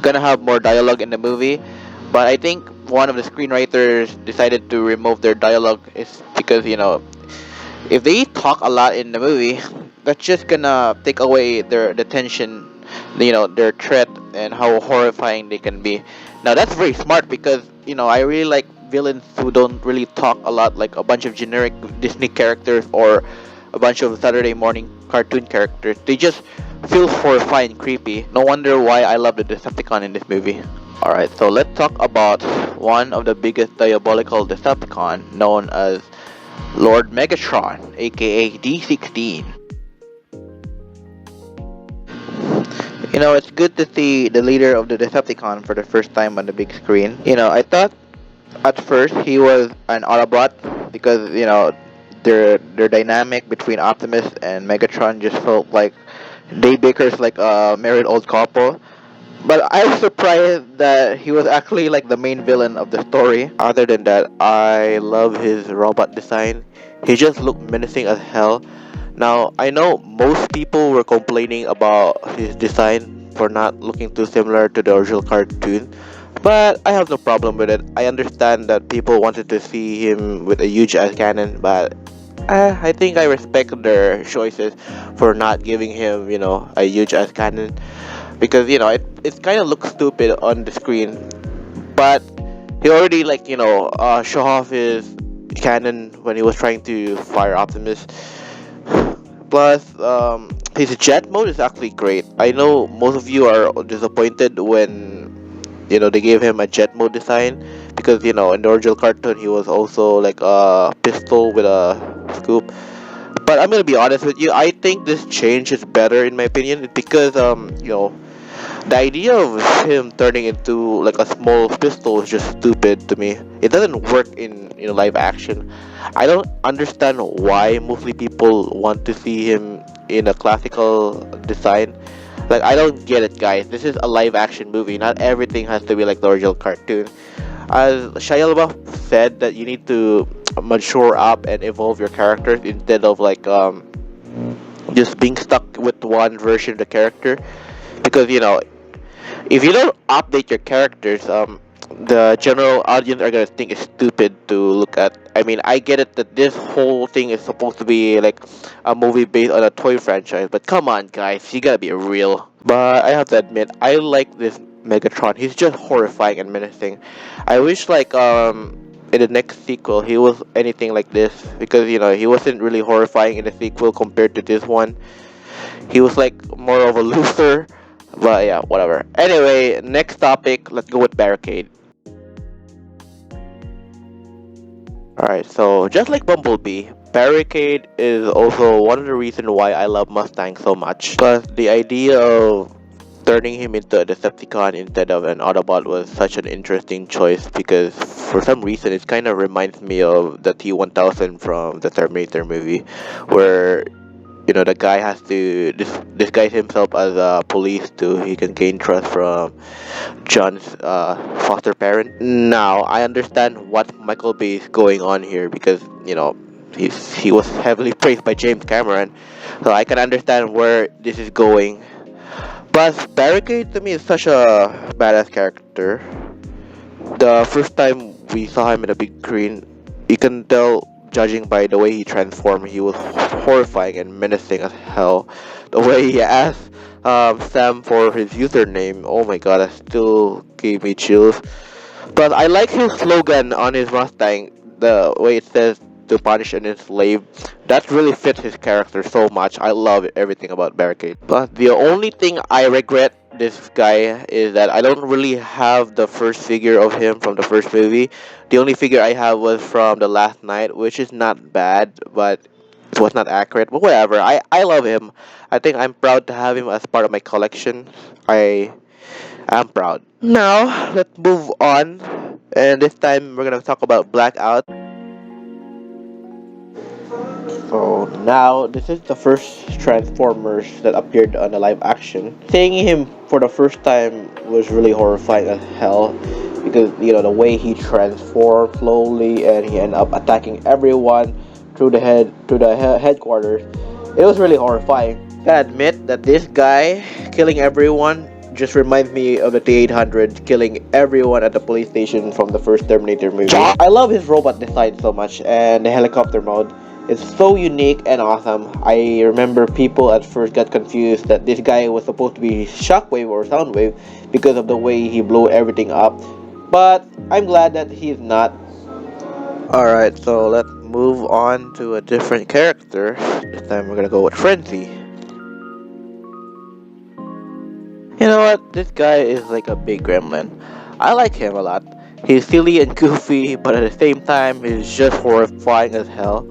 gonna have more dialogue in the movie, but I think one of the screenwriters decided to remove their dialogue is because if they talk a lot in the movie, that's just gonna take away the tension, their threat and how horrifying they can be. Now that's very smart because I really like villains who don't really talk a lot, like a bunch of generic Disney characters or a bunch of Saturday morning cartoon characters. They just feel horrifying, creepy. No wonder why I love the Decepticon in this movie. Alright, so let's talk about one of the biggest diabolical Decepticon known as Lord Megatron, aka D16. It's good to see the leader of the Decepticon for the first time on the big screen. I thought at first he was an Autobot because, their dynamic between Optimus and Megatron just felt like they bickers like a married old couple. But I was surprised that he was actually like the main villain of the story. Other than that, I love his robot design. He just looked menacing as hell. Now, I know most people were complaining about his design for not looking too similar to the original cartoon, but I have no problem with it. I understand that people wanted to see him with a huge ass cannon, but I think I respect their choices for not giving him, a huge ass cannon because it kind of looks stupid on the screen, but he already like show off his cannon when he was trying to fire Optimus. Plus, his jet mode is actually great. I know most of you are disappointed when they gave him a jet mode design because in the original cartoon he was also like a pistol with a scoop. But I'm gonna be honest with you. I think this change is better in my opinion because the idea of him turning into like a small pistol is just stupid to me. It doesn't work in live action. I don't understand why mostly people want to see him in a classical design. Like I don't get it, guys. This is a live action movie. Not everything has to be like the original cartoon. As Shia LaBeouf said, that you need to mature up and evolve your characters instead of like just being stuck with one version of the character because if you don't update your characters, the general audience are gonna think it's stupid to look at. I mean, I get it that this whole thing is supposed to be like a movie based on a toy franchise, but come on, guys, you gotta be real. But I have to admit, I like this Megatron. He's just horrifying and menacing. I wish like in the next sequel he was anything like this because he wasn't really horrifying in the sequel compared to this one. He was like more of a loser. But yeah, whatever. Anyway, next topic. Let's go with Barricade. Alright, so just like Bumblebee, Barricade is also one of the reasons why I love Mustang so much. Plus, the idea of turning him into a Decepticon instead of an Autobot was such an interesting choice because for some reason it kind of reminds me of the T-1000 from the Terminator movie, where the guy has to disguise himself as a police to he can gain trust from John's foster parent. Now I understand what Michael Bay is going on here because he was heavily praised by James Cameron, so I can understand where this is going. Plus, Barricade to me is such a badass character. The first time we saw him in a big screen, you can tell, judging by the way he transformed, he was horrifying and menacing as hell. The way he asked Sam for his username, oh my god, that still gave me chills. But I like his slogan on his Mustang, the way it says to punish and enslave. That really fits his character so much. I love everything about Barricade. But the only thing I regret this guy is that I don't really have the first figure of him from the first movie. The only figure I have was from the last night, which is not bad, but it was not accurate. But whatever. I love him. I think I'm proud to have him as part of my collection. I'm proud. Now, let's move on. And this time, we're gonna talk about Blackout. So, now, this is the first Transformers that appeared on a live action. Seeing him for the first time was really horrifying as hell. Because, the way he transformed slowly and he ended up attacking everyone through the headquarters. It was really horrifying. Gotta admit that this guy killing everyone just reminds me of the T-800 killing everyone at the police station from the first Terminator movie. I love his robot design so much, and the helicopter mode. It's so unique and awesome. I remember people at first got confused that this guy was supposed to be Shockwave or Soundwave because of the way he blew everything up. But I'm glad that he's not. Alright, so let's move on to a different character. This time we're gonna go with Frenzy. You know what? This guy is like a big gremlin. I like him a lot. He's silly and goofy, but at the same time, he's just horrifying as hell.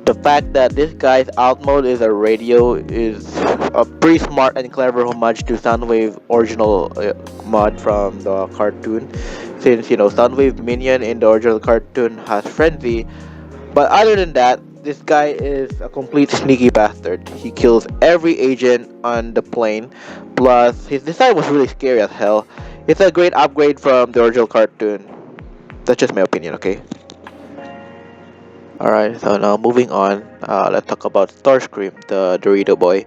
The fact that this guy's out mode is a radio is a pretty smart and clever homage to Soundwave original mod from the cartoon. Since Soundwave minion in the original cartoon has Frenzy, but other than that, this guy is a complete sneaky bastard. He kills every agent on the plane. Plus, his design was really scary as hell. It's a great upgrade from the original cartoon. That's just my opinion, okay? Alright, so now moving on, let's talk about Starscream, the Dorito boy.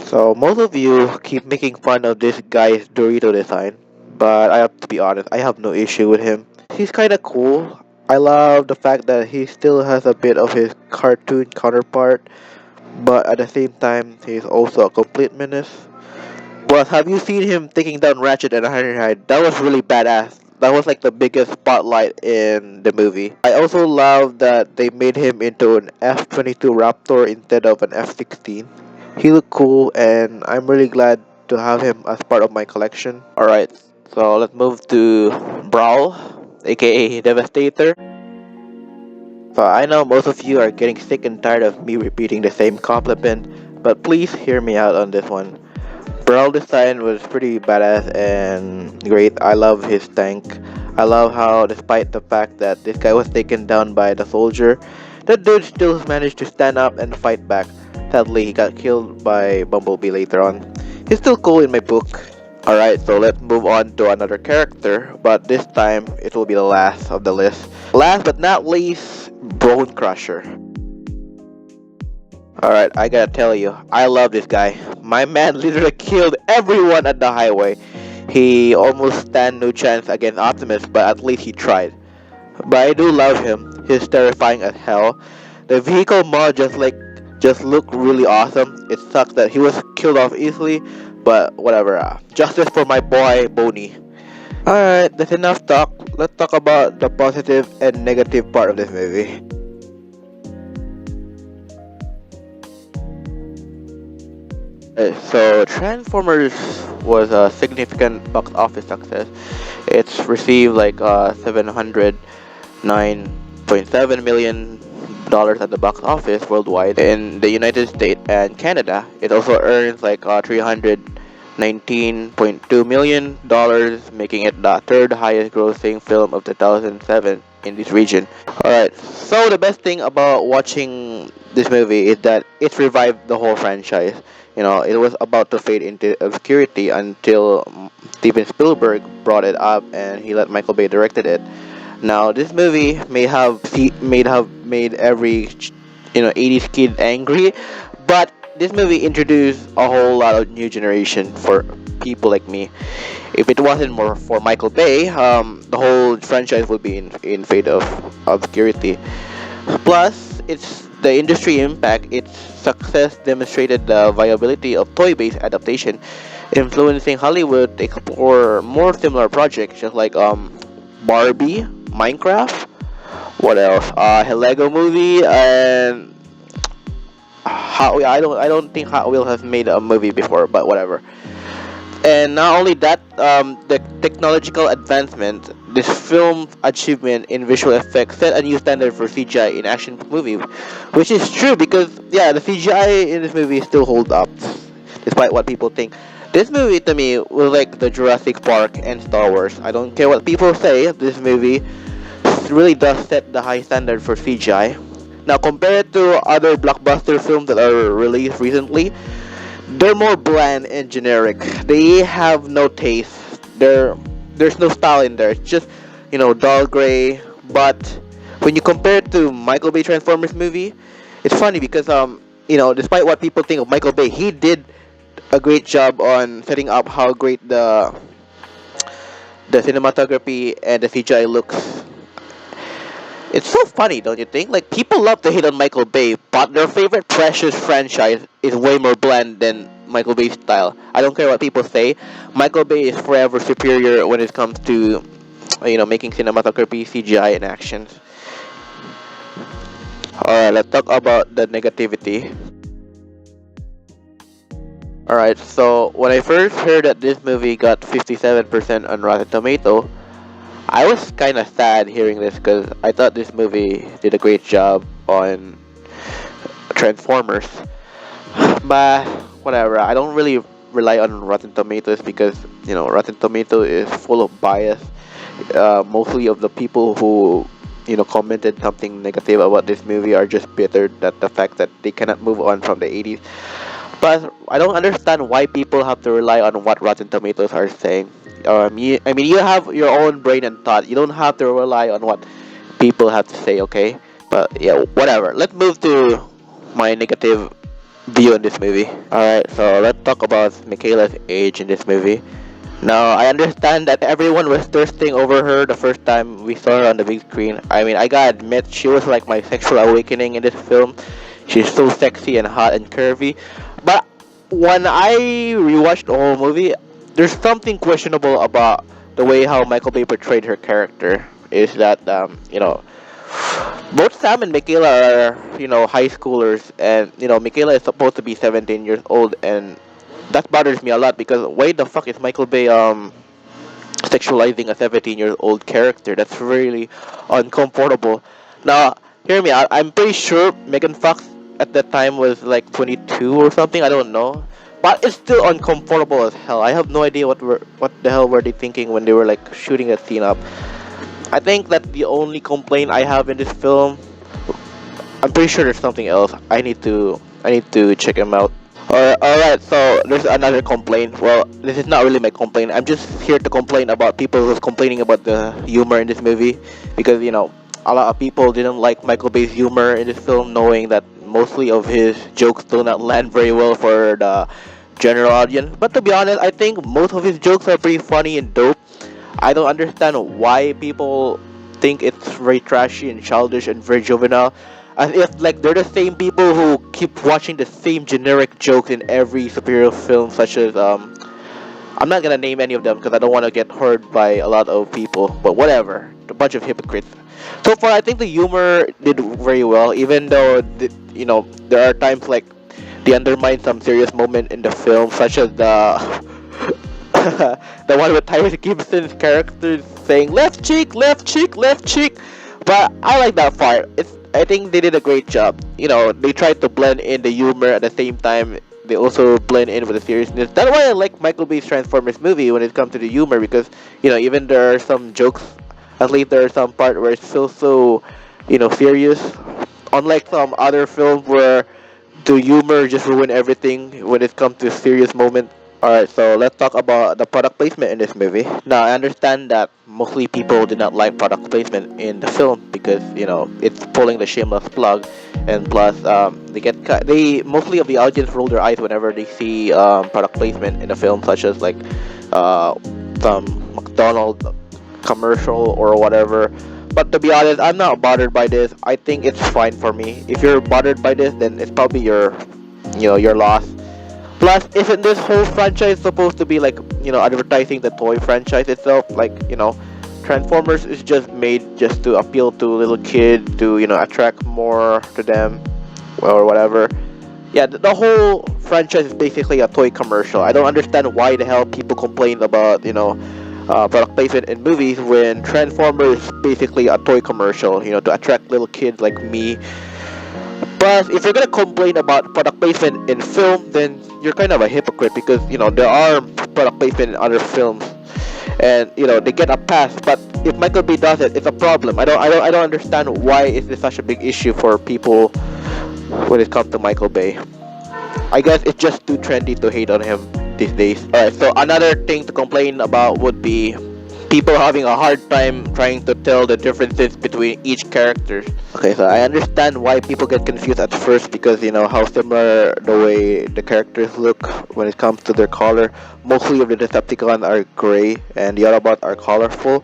So, most of you keep making fun of this guy's Dorito design, but I have to be honest, I have no issue with him. He's kinda cool. I love the fact that he still has a bit of his cartoon counterpart, but at the same time, he's also a complete menace. But have you seen him taking down Ratchet and Ironhide? That was really badass. That was like the biggest spotlight in the movie. I also love that they made him into an F-22 Raptor instead of an F-16. He looked cool, and I'm really glad to have him as part of my collection. Alright, so let's move to Brawl, aka Devastator. So I know most of you are getting sick and tired of me repeating the same compliment, but please hear me out on this one. Brawl design was pretty badass and great. I love his tank. I love how, despite the fact that this guy was taken down by the soldier, that dude still managed to stand up and fight back. Sadly, he got killed by Bumblebee later on. He's still cool in my book. Alright, so let's move on to another character, but this time it will be the last of the list. Last but not least, Bone Crusher. Alright, I gotta tell you, I love this guy. My man literally killed everyone at the highway. He almost stand no chance against Optimus, but at least he tried. But I do love him. He's terrifying as hell. The vehicle mod just looked really awesome. It sucks that he was killed off easily, but whatever. Justice for my boy Boney. Alright, that's enough talk. Let's talk about the positive and negative part of this movie. So Transformers was a significant box office success. It's received like 709.7 million dollars at the box office worldwide. In the United States and Canada, it also earns like 319.2 million dollars, making it the third highest grossing film of 2007 in this region. Alright, so the best thing about watching this movie is that it revived the whole franchise. It was about to fade into obscurity until Steven Spielberg brought it up and he let Michael Bay directed it. Now, this movie may have made every 80s kid angry, but this movie introduced a whole lot of new generation for people like me. If it wasn't more for Michael Bay, the whole franchise would be in fate of obscurity. Plus, it's the industry impact. Its success demonstrated the viability of toy-based adaptation, influencing Hollywood to explore more similar projects, just like Barbie, Minecraft. What else? Lego movie and I don't think Hot Wheels has made a movie before, but whatever. And not only that, the technological advancement, this film's achievement in visual effects set a new standard for CGI in action movies, which is true because yeah, the CGI in this movie still holds up, despite what people think. This movie to me was like the Jurassic Park and Star Wars. I don't care what people say. This movie really does set the high standard for CGI. Now, compared to other blockbuster films that are released recently, they're more bland and generic. They have no taste. There's no style in there. It's just dull gray. But when you compare it to Michael Bay Transformers movie, it's funny because despite what people think of Michael Bay, he did a great job on setting up how great the cinematography and the CGI looks. It's so funny, don't you think? Like, people love to hate on Michael Bay, but their favorite Precious franchise is way more bland than Michael Bay's style. I don't care what people say. Michael Bay is forever superior when it comes to, making cinematography, CGI, and actions. Alright, let's talk about the negativity. Alright, so when I first heard that this movie got 57% on Rotten Tomato, I was kind of sad hearing this because I thought this movie did a great job on Transformers. But whatever, I don't really rely on Rotten Tomatoes because Rotten Tomato is full of bias. Mostly of the people who commented something negative about this movie are just bitter that the fact that they cannot move on from the 80s. But I don't understand why people have to rely on what Rotten Tomatoes are saying. I mean, you have your own brain and thought. You don't have to rely on what people have to say, okay? But yeah, whatever. Let's move to my negative view on this movie. Alright, so let's talk about Michaela's age in this movie. Now, I understand that everyone was thirsting over her the first time we saw her on the big screen. I mean, I gotta admit, she was like my sexual awakening in this film. She's so sexy and hot and curvy. But when I rewatched the whole movie, there's something questionable about the way how Michael Bay portrayed her character. Is that both Sam and Michaela are high schoolers, and Michaela is supposed to be 17 years old, and that bothers me a lot because why the fuck is Michael Bay sexualizing a 17-year-old character? That's really uncomfortable. Now, hear me out. I'm pretty sure Megan Fox at that time was like 22 or something. I don't know, but it's still uncomfortable as hell. I have no idea what the hell were they thinking when they were like shooting that scene up. I think that the only complaint I have in this film, I'm pretty sure there's something else. I need to check him out. Alright, so there's another complaint. Well, this is not really my complaint. I'm just here to complain about people who's complaining about the humor in this movie. Because, a lot of people didn't like Michael Bay's humor in this film, knowing that mostly of his jokes do not land very well for the general audience. But to be honest, I think most of his jokes are pretty funny and dope. I don't understand why people think it's very trashy and childish and very juvenile. As if like they're the same people who keep watching the same generic jokes in every superhero film, such as I'm not gonna name any of them because I don't want to get heard by a lot of people. But whatever, a bunch of hypocrites. So far, I think the humor did very well, even though there are times like they undermine some serious moment in the film, such as the the one with Tyrese Gibson's character saying left cheek, left cheek, left cheek. But I like that part. I think they did a great job. They tried to blend in the humor at the same time. They also blend in with the seriousness. That's why I like Michael Bay's Transformers movie when it comes to the humor because even there are some jokes. At least there are some part where it feels so serious. Unlike some other films where the humor just ruin everything when it comes to serious moment. Alright, so let's talk about the product placement in this movie. Now, I understand that mostly people did not like product placement in the film because, it's pulling the shameless plug, and plus, they mostly of the audience roll their eyes whenever they see product placement in a film, such as like uh, some McDonald's commercial or whatever. But to be honest, I'm not bothered by this. I think it's fine for me. If you're bothered by this, then it's probably your loss. Plus, isn't this whole franchise supposed to be like, advertising the toy franchise itself? Like, Transformers is just made just to appeal to little kids, to, attract more to them, or whatever. Yeah, the whole franchise is basically a toy commercial. I don't understand why the hell people complain about, product placement in movies when Transformers is basically a toy commercial, to attract little kids like me. But if you're gonna complain about product placement in film, then you're kind of a hypocrite because there are product placement in other films, and they get a pass. But if Michael Bay does it, it's a problem. I don't understand why is this such a big issue for people when it comes to Michael Bay. I guess it's just too trendy to hate on him these days. Alright, so another thing to complain about would be people having a hard time trying to tell the differences between each character. Okay, so I understand why people get confused at first because how similar the way the characters look when it comes to their color. Mostly of the Decepticons are gray and the Autobots are colorful.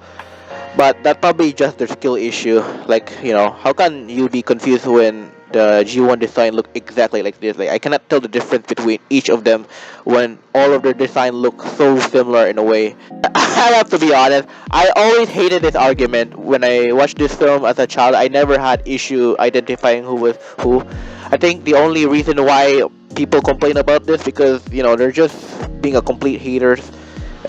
But that probably just their skill issue. Like, how can you be confused when the G1 design look exactly like this? Like, I cannot tell the difference between each of them when all of their design look so similar in a way. I have to be honest. I always hated this argument when I watched this film as a child. I never had issue identifying who was who. I think the only reason why people complain about this because they're just being a complete haters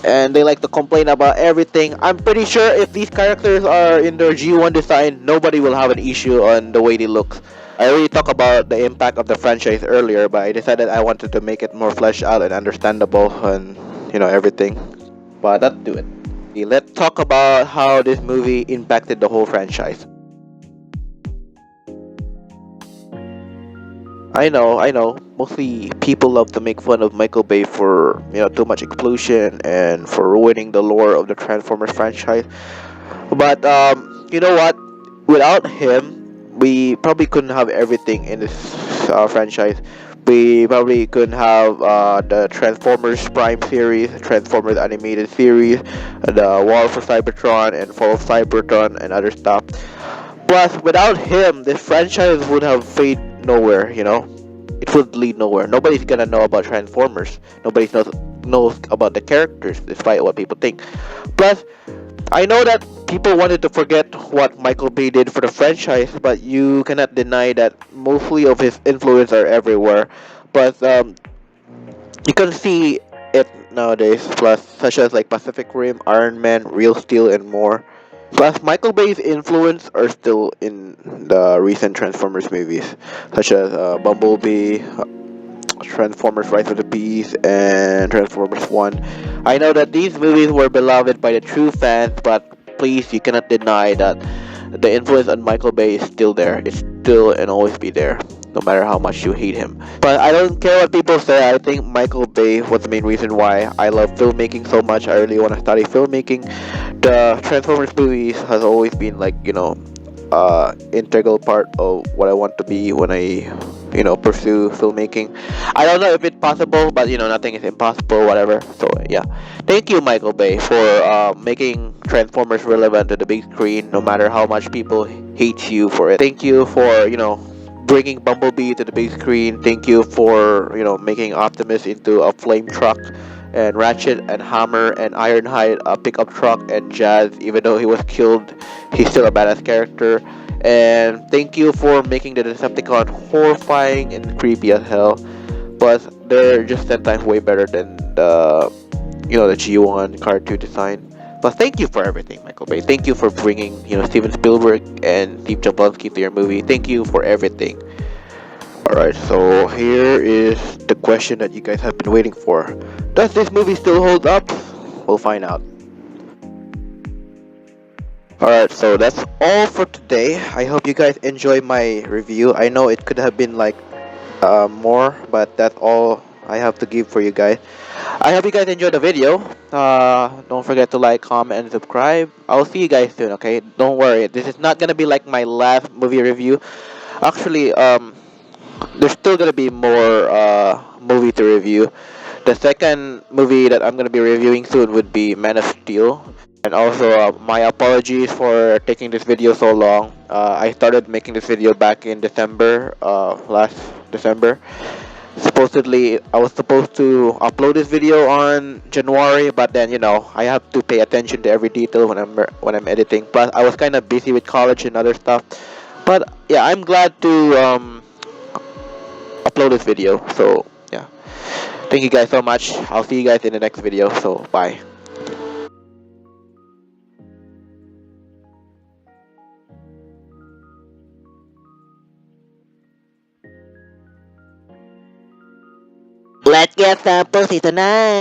and they like to complain about everything. I'm pretty sure if these characters are in their G1 design, nobody will have an issue on the way they look. I already talked about the impact of the franchise earlier, but I decided I wanted to make it more fleshed out and understandable and everything. But let's do it. Let's talk about how this movie impacted the whole franchise. I know. Mostly people love to make fun of Michael Bay for too much explosion and for ruining the lore of the Transformers franchise. But you know what? Without him, we probably couldn't have everything in this franchise. We probably couldn't have the Transformers Prime series, Transformers animated series, the War for Cybertron and Fall of Cybertron, and other stuff. Plus, without him, this franchise would have fade nowhere. It would lead nowhere. Nobody's gonna know about Transformers. Nobody knows about the characters, despite what people think. Plus, I know that people wanted to forget what Michael Bay did for the franchise, but you cannot deny that mostly of his influence are everywhere. But you can see it nowadays. Plus, such as like Pacific Rim, Iron Man, Real Steel, and more. Plus, Michael Bay's influence are still in the recent Transformers movies, such as Bumblebee, Transformers Rise of the Beast, and Transformers 1. I know that these movies were beloved by the true fans, but please, you cannot deny that the influence on Michael Bay is still there. It's still and always be there, no matter how much you hate him. But I don't care what people say. I think Michael Bay was the main reason why I love filmmaking so much. I really want to study filmmaking. The Transformers movies has always been like integral part of what I want to be when I pursue filmmaking. I don't know if it's possible, but nothing is impossible, whatever. So yeah, thank you, Michael Bay, for making Transformers relevant to the big screen, no matter how much people hate you for it. Thank you for bringing Bumblebee to the big screen. Thank you for making Optimus into a flame truck, and Ratchet and Hammer and Ironhide a pickup truck, and Jazz, even though he was killed, he's still a badass character. And thank you for making the Decepticon horrifying and creepy as hell. But they're just 10 times way better than the G1 cartoon design. But thank you for everything, Michael Bay. Thank you for bringing Steven Spielberg and Steve Jablonsky to your movie. Thank you for everything. Alright, so here is the question that you guys have been waiting for. Does this movie still hold up? We'll find out. Alright, so that's all for today. I hope you guys enjoy my review. I know it could have been like more, but that's all I have to give for you guys. I hope you guys enjoyed the video. Don't forget to like, comment, and subscribe. I'll see you guys soon. Okay, don't worry. This is not gonna be like my last movie review. Actually, there's still gonna be more movie to review. The second movie that I'm gonna be reviewing soon would be Man of Steel. And also, my apologies for taking this video so long. I started making this video back in December, last December. Supposedly, I was supposed to upload this video on January, but then I have to pay attention to every detail when I'm editing. Plus, I was kind of busy with college and other stuff. But yeah, I'm glad to upload this video. So yeah, thank you guys so much. I'll see you guys in the next video. So bye. Let's get some pussy tonight.